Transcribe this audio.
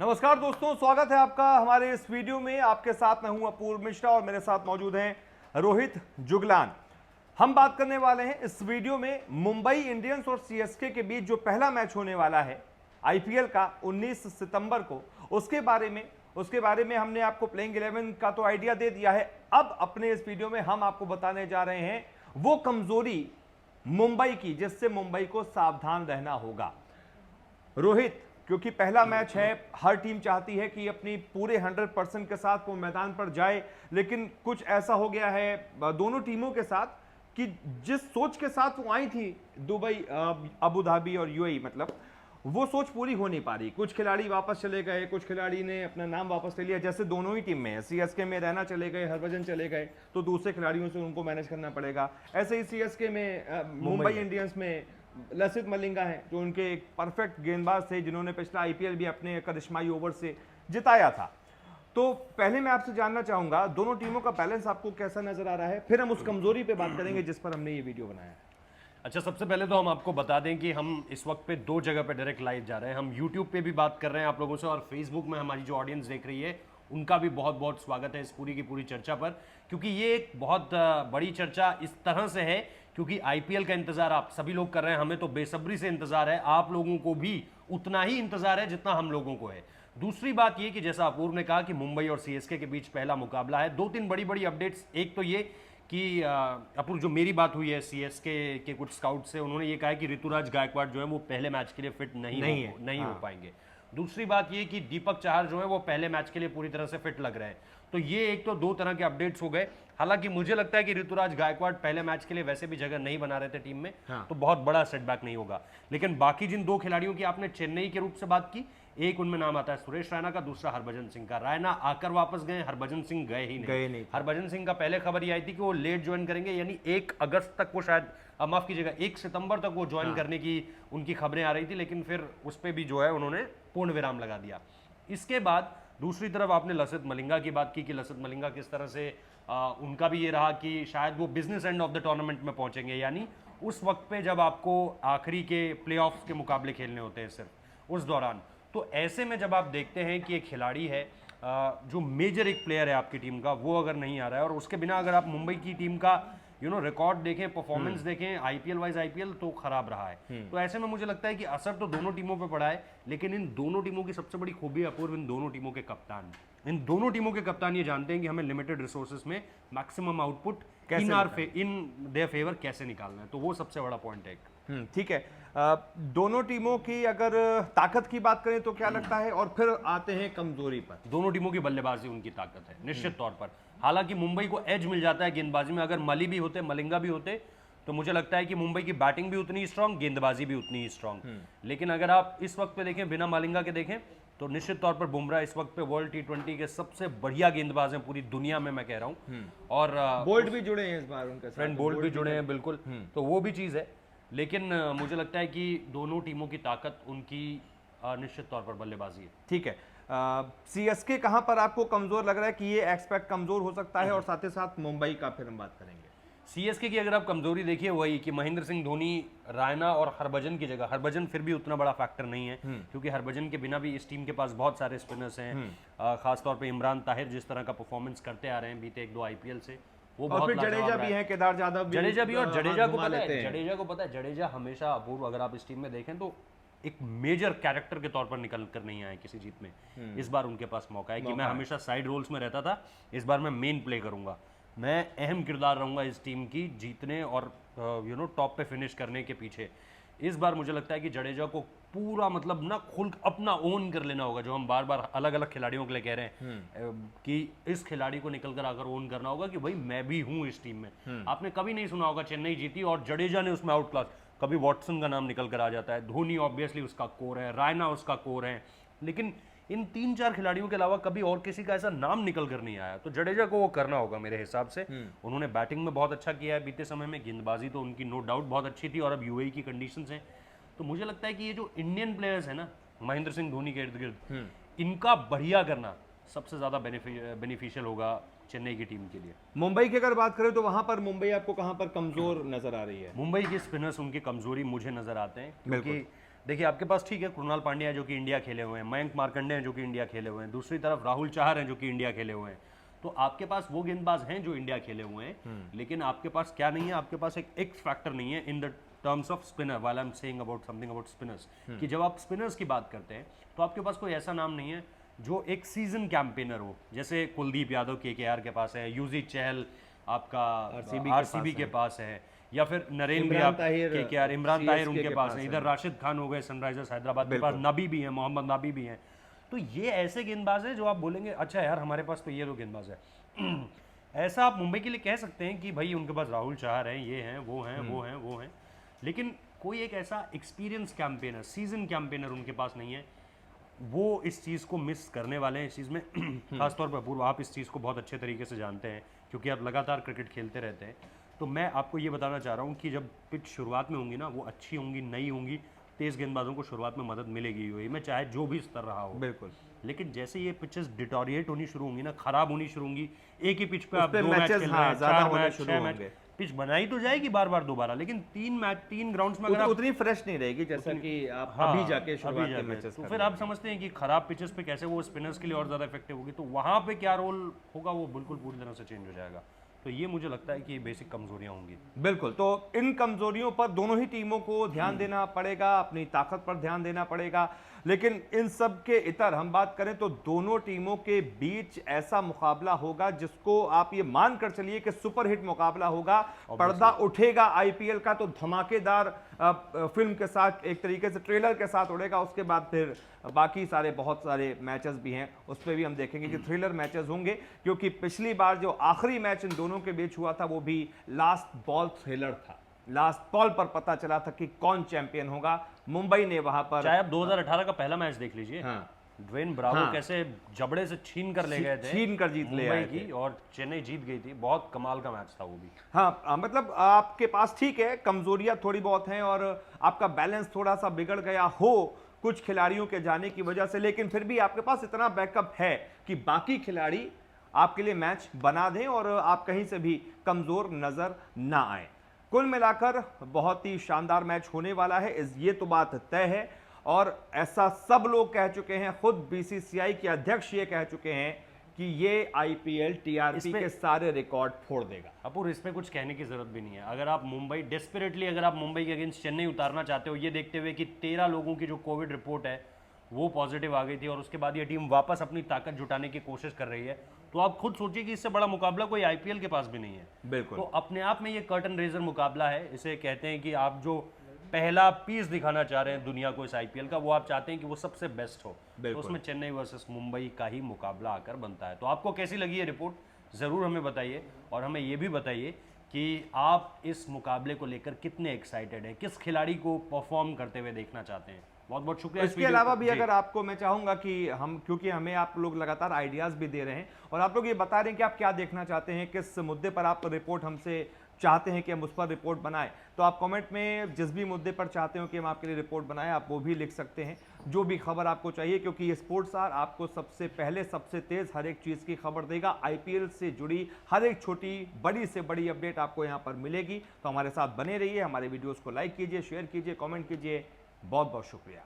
नमस्कार दोस्तों, स्वागत है आपका हमारे इस वीडियो में। आपके साथ मैं हूं अपूर्व मिश्रा और मेरे साथ मौजूद हैं रोहित जुगलान। हम बात करने वाले हैं इस वीडियो में मुंबई इंडियंस और सीएसके के बीच जो पहला मैच होने वाला है आईपीएल का 19 सितंबर को, उसके बारे में हमने आपको प्लेइंग 11 का तो आइडिया दे दिया है। अब अपने इस वीडियो में हम आपको बताने जा रहे हैं वो कमजोरी मुंबई की जिससे मुंबई को सावधान रहना होगा। रोहित, क्योंकि पहला मैच है, हर टीम चाहती है कि अपनी पूरे 100% के साथ वो मैदान पर जाए, लेकिन कुछ ऐसा हो गया है दोनों टीमों के साथ कि जिस सोच के साथ वो आई थी दुबई, अबू धाबी और यूएई, मतलब वो सोच पूरी हो नहीं पा रही। कुछ खिलाड़ी वापस चले गए, कुछ खिलाड़ी ने अपना नाम वापस ले लिया। जैसे दोनों ही टीम में है, सीएसके में रैना चले गए, हरभजन चले गए, तो दूसरे खिलाड़ियों से उनको मैनेज करना पड़ेगा। ऐसे ही सीएसके में मुंबई इंडियंस में लसित मलिंगा हैं, जो उनके एक परफेक्ट गेंदबाज थे, जिन्होंने पिछला आईपीएल भी अपने करिश्माई ओवर से जिताया था। तो पहले मैं आपसे जानना चाहूंगा, दोनों टीमों का बैलेंस आपको कैसा नजर आ रहा है, फिर हम उस कमजोरी पे बात करेंगे जिस पर हमने ये वीडियो बनाया है। अच्छा, सबसे पहले तो हम आपको बता दें कि हम इस वक्त पे दो जगह पे डायरेक्ट लाइव जा रहे हैं। हम यूट्यूब पे भी बात कर रहे हैं आप लोगों से, और फेसबुक में हमारी जो ऑडियंस देख रही है उनका भी बहुत बहुत स्वागत है इस पूरी की पूरी चर्चा पर, क्योंकि ये एक बहुत बड़ी चर्चा इस तरह से है क्योंकि आईपीएल का इंतजार आप सभी लोग कर रहे हैं। हमें तो बेसब्री से इंतजार है, आप लोगों को भी उतना ही इंतजार है जितना हम लोगों को है। दूसरी बात ये कि जैसा अपूर्व ने कहा कि मुंबई और सीएसके के बीच पहला मुकाबला है। दो तीन बड़ी बड़ी अपडेट्स। एक तो ये कि अपूर्व, जो मेरी बात हुई है सीएसके के कुछ स्काउट से, उन्होंने ये कहा है कि ऋतुराज गायकवाड़ जो है वो पहले मैच के लिए फिट नहीं हो पाएंगे। दूसरी बात ये कि दीपक चाहर जो है वो पहले मैच के लिए पूरी तरह से फिट लग रहे हैं। तो ये एक तो दो तरह के अपडेट्स हो गए। हालांकि मुझे लगता है कि ऋतुराज गायकवाड़ पहले मैच के लिए वैसे भी जगह नहीं बना रहे थे टीम में, तो बहुत बड़ा सेटबैक नहीं होगा। लेकिन बाकी जिन दो खिलाड़ियों की आपने चेन्नई के रूप से बात की, एक उनमें नाम आता है सुरेश रैना का, दूसरा हरभजन सिंह का। रैना आकर वापस गए, हरभजन सिंह गए ही नहीं। हरभजन सिंह का पहले खबर ये आई थी कि वो लेट ज्वाइन करेंगे, यानी 1 अगस्त तक वो शायद, माफ कीजिएगा 1 सितंबर तक वो ज्वाइन करने की उनकी खबरें आ रही थी, लेकिन फिर उस पर भी जो है उन्होंने पूर्ण विराम लगा दिया। इसके बाद दूसरी तरफ आपने लसित मलिंगा की बात की कि लसित मलिंगा किस तरह से उनका भी ये रहा कि शायद वो business end of the tournament में पहुंचेंगे, यानी उस वक्त पे जब आपको आखिरी के प्लेऑफ्स के मुकाबले खेलने होते हैं सिर्फ उस दौरान। तो ऐसे में जब आप देखते हैं कि एक खिलाड़ी है जो मेजर एक प्लेयर है आपकी टीम का, वो अगर नहीं आ रहा है, और उसके बिना अगर आप मुंबई की टीम का रिकॉर्ड देखें, परफॉर्मेंस देखें, आईपीएल वाइज आईपीएल तो खराब रहा है। तो ऐसे में मुझे लगता है कि असर तो दोनों टीमों पे पड़ा है, लेकिन इन दोनों टीमों की सबसे बड़ी खूबी अपूर्व, इन दोनों टीमों के कप्तान ये जानते हैं कि हमें लिमिटेड रिसोर्सेज में maximum output in their favour कैसे निकालना है। तो वो सबसे बड़ा पॉइंट है। ठीक है, दोनों टीमों की अगर ताकत की बात करें तो क्या लगता है, और फिर आते हैं कमजोरी पर। दोनों टीमों की बल्लेबाजी उनकी ताकत है निश्चित तौर पर। हालांकि मुंबई को एज मिल जाता है गेंदबाजी में, अगर मली भी होते, मलिंगा भी होते, तो मुझे लगता है कि मुंबई की बैटिंग भी उतनी स्ट्रांग, गेंदबाजी भी उतनी ही स्ट्रांग। लेकिन अगर आप इस वक्त पे देखें, बिना मलिंगा के देखें, तो निश्चित तौर पर बुमराह इस वक्त पे वर्ल्ड T20 के सबसे बढ़िया गेंदबाज हैं पूरी दुनिया में, मैं कह रहा हूं। और बोल्ट भी जुड़े हैं इस बार उनके साथ, फ्रेंड बोल्ट भी जुड़े हैं, बिल्कुल। तो वो भी चीज़ है। लेकिन मुझे लगता है कि दोनों टीमों की ताकत उनकी निश्चित तौर पर बल्लेबाजी है। ठीक है, सीएसके कहां पर आपको कमजोर लग रहा है कि ये एक्सपेक्ट कमजोर हो सकता है, और साथ ही साथ मुंबई का फिर हम बात करेंगे। सीएसके की अगर आप कमजोरी देखिए, वही कि महेंद्र सिंह धोनी, रायना और हरभजन की जगह, हरभजन फिर भी उतना बड़ा फैक्टर नहीं है, क्योंकि हरभजन के बिना भी इस टीम के पास बहुत सारे स्पिनर्स हैं। खासतौर पे इमरान ताहिर जिस तरह का परफॉर्मेंस करते आ रहे हैं बीते 1-2 आईपीएल से, वो और फिर जडेजा भी है, केदार जाधव भी, जडेजा भी। और जडेजा को पता है, जडेजा हमेशा अपूर्व, अगर आप इस टीम में देखें तो एक मेजर कैरेक्टर के तौर पर निकल कर नहीं आए किसी जीत में। इस बार उनके पास मौका है कि मैं हमेशा साइड रोल्स में रहता था, इस बार मैं मेन प्ले करूंगा, मैं अहम किरदार रहूंगा इस टीम की जीतने और टॉप पे फिनिश करने के पीछे। इस बार मुझे लगता है कि जडेजा को पूरा मतलब ना खुल अपना ओन कर लेना होगा, जो हम बार बार अलग अलग खिलाड़ियों के लिए कह रहे हैं कि इस खिलाड़ी को निकल कर आकर ओन करना होगा कि भाई मैं भी हूं इस टीम में। आपने कभी नहीं सुना होगा चेन्नई जीती और जडेजा ने उसमें आउट क्लास, कभी वॉटसन का नाम निकल कर आ जाता है, धोनी ऑब्वियसली उसका कोर है, रायना उसका कोर है, लेकिन इन 3-4 खिलाड़ियों के अलावा कभी और किसी का ऐसा नाम निकल कर नहीं आया। तो जडेजा को वो करना होगा मेरे हिसाब से। उन्होंने बैटिंग में बहुत अच्छा किया है बीते समय में, गेंदबाजी तो उनकी नो डाउट बहुत अच्छी थी, और अब यूएई की कंडीशंस हैं। तो मुझे लगता है कि ये जो इंडियन प्लेयर्स हैं ना, महेंद्र सिंह धोनी के इर्द गिर्द, इनका बढ़िया करना सबसे ज्यादा बेनिफिशियल होगा चेन्नई की टीम के लिए। मुंबई की अगर बात करें तो वहां पर मुंबई आपको कहां पर कमजोर नजर आ रही है? मुंबई के स्पिनर्स उनकी कमजोरी मुझे नजर आते हैं, क्योंकि देखिए आपके पास ठीक है कृणाल पांड्या है जो कि इंडिया खेले हुए हैं, मयंक मार्कंडे हैं जो कि इंडिया खेले हुए हैं, दूसरी तरफ राहुल चाहर हैं जो कि इंडिया खेले हुए हैं। तो आपके पास वो गेंदबाज हैं जो इंडिया खेले हुए हैं, लेकिन आपके पास क्या नहीं है, आपके पास एक एक्स फैक्टर नहीं है in the terms off spinner. While I am saying about something about spinners, कि जब आप स्पिनर्स की बात करते हैं तो आपके पास कोई ऐसा नाम नहीं है जो एक सीजन कैंपेनर हो। जैसे कुलदीप यादव केकेआर के पास है, यूजी चहल आपका आरसीबी के पास है, या फिर नरेन भी आप केकेआर, इमरान ताहिर उनके पास है, इधर राशिद खान हो गए सनराइजर्स हैदराबाद के पास, नबी भी है, मोहम्मद नबी भी हैं। तो ये ऐसे गेंदबाज हैं जो आप बोलेंगे अच्छा यार हमारे पास तो ये दो गेंदबाज है। ऐसा आप मुंबई के लिए कह सकते हैं कि भाई उनके पास राहुल चाहर हैं, ये हैं, वो हैं, वो हैं, वो हैं, लेकिन कोई एक ऐसा एक्सपीरियंस कैंपेनर, सीजन कैंपेनर उनके पास नहीं है। वो इस चीज़ को मिस करने वाले हैं इस चीज़ में। खासतौर पर अपूर्व, आप इस चीज़ को बहुत अच्छे तरीके से जानते हैं क्योंकि आप लगातार क्रिकेट खेलते रहते हैं। तो मैं आपको ये बताना चाह रहा हूँ कि जब पिच शुरुआत में होंगी ना, वो अच्छी होंगी, नई होंगी, तेज़ गेंदबाजों को शुरुआत में मदद मिलेगी हुई में, चाहे जो भी स्तर रहा हो। बिल्कुल। लेकिन जैसे ये पिचेस डिटोरिएट होनी शुरू होंगी ना, खराब होनी शुरू होंगी, एक ही पिच पे आप दो मैच खेल रहे हैं, 4 मैच, 6 मैच, पिच बनाई तो जाएगी बार बार दोबारा, लेकिन 3 ग्राउंड्स में अगर उतनी फ्रेश नहीं रहेगी जैसा कि आप अभी जाके शुरुआत के मैचेस तो फिर आप समझते हैं कि खराब पिचेस पे कैसे वो स्पिनर्स के लिए और ज्यादा इफेक्टिव होगी। तो वहां पे क्या रोल होगा वो बिल्कुल पूरी तरह से चेंज हो जाएगा। तो ये मुझे लगता है कि बेसिक कमजोरियां होंगी। बिल्कुल, तो इन कमजोरियों पर दोनों ही टीमों को ध्यान देना पड़ेगा, अपनी ताकत पर ध्यान देना पड़ेगा। लेकिन इन सब के इतर हम बात करें तो दोनों टीमों के बीच ऐसा मुकाबला होगा जिसको आप ये मानकर चलिए कि सुपरहिट मुकाबला होगा। पर्दा उठेगा आईपीएल का तो धमाकेदार फिल्म के साथ, एक तरीके से ट्रेलर के साथ उड़ेगा। उसके बाद फिर बाकी सारे बहुत सारे मैचेस भी हैं, उस पर भी हम देखेंगे कि थ्रिलर मैचेस होंगे, क्योंकि पिछली बार जो आखिरी मैच इन दोनों के बीच हुआ था वो भी लास्ट बॉल थ्रिलर था। लास्ट बॉल पर पता चला था कि कौन चैंपियन होगा। मुंबई ने वहां पर, चाहे आप 2018 का पहला मैच देख लीजिए, हाँ, ड्वेन ब्रावो कैसे जबड़े से छीन कर ले गए थे, छीन कर जीत ले आए की, और चेन्नई जीत गई थी। बहुत कमाल का मैच था वो भी। हाँ, मतलब आपके पास ठीक है कमजोरियां थोड़ी बहुत हैं और आपका बैलेंस थोड़ा सा बिगड़ गया हो कुछ खिलाड़ियों के जाने की वजह से, लेकिन फिर भी आपके पास इतना बैकअप है कि बाकी खिलाड़ी आपके लिए मैच बना दें और आप कहीं से भी कमजोर नजर ना आए। कुल मिलाकर बहुत ही शानदार मैच होने वाला है, ये तो बात तय है। और ऐसा सब लोग कह चुके हैं, खुद बीसीसीआई के अध्यक्ष ये कह चुके हैं कि ये आईपीएल टीआरपी के सारे रिकॉर्ड फोड़ देगा। अपूर, इसमें कुछ कहने की जरूरत भी नहीं है। अगर आप मुंबई डेस्परेटली, अगर आप मुंबई के अगेंस्ट चेन्नई उतारना चाहते हो, ये देखते हुए कि 13 लोगों की जो कोविड रिपोर्ट है वो पॉजिटिव आ गई थी और उसके बाद ये टीम वापस अपनी ताकत जुटाने की कोशिश कर रही है, तो आप खुद सोचिए कि इससे बड़ा मुकाबला कोई आईपीएल के पास भी नहीं है। बिल्कुल। तो अपने आप में ये कर्टन रेजर मुकाबला है। इसे कहते हैं कि आप जो पहला पीस दिखाना चाह रहे हैं दुनिया को इस आईपीएल का, वो आप चाहते हैं कि वो सबसे बेस्ट हो, तो उसमें चेन्नई वर्सेस मुंबई का ही मुकाबला आकर बनता है। तो आपको कैसी लगी ये रिपोर्ट जरूर हमें बताइए, और हमें ये भी बताइए कि आप इस मुकाबले को लेकर कितने एक्साइटेड हैं, किस खिलाड़ी को परफॉर्म करते हुए देखना चाहते हैं। बहुत बहुत शुक्रिया। इसके अलावा भी अगर आपको, मैं चाहूंगा कि हम, क्योंकि हमें आप लोग लगातार आइडियाज भी दे रहे हैं और आप लोग ये बता रहे हैं कि आप क्या देखना चाहते हैं, किस मुद्दे पर आप रिपोर्ट हमसे चाहते हैं कि हम उस पर रिपोर्ट बनाएं, तो आप कमेंट में जिस भी मुद्दे पर चाहते हो कि हम आपके लिए रिपोर्ट बनाएं, आप वो भी लिख सकते हैं, जो भी खबर आपको चाहिए, क्योंकि ये स्पोर्ट्स आर आपको सबसे पहले, सबसे तेज हर एक चीज़ की खबर देगा। आईपीएल से जुड़ी हर एक छोटी बड़ी से बड़ी अपडेट आपको यहाँ पर मिलेगी। तो हमारे साथ बने रहिए, हमारे वीडियोज़ को लाइक कीजिए, शेयर कीजिए, कॉमेंट कीजिए। बहुत बहुत शुक्रिया।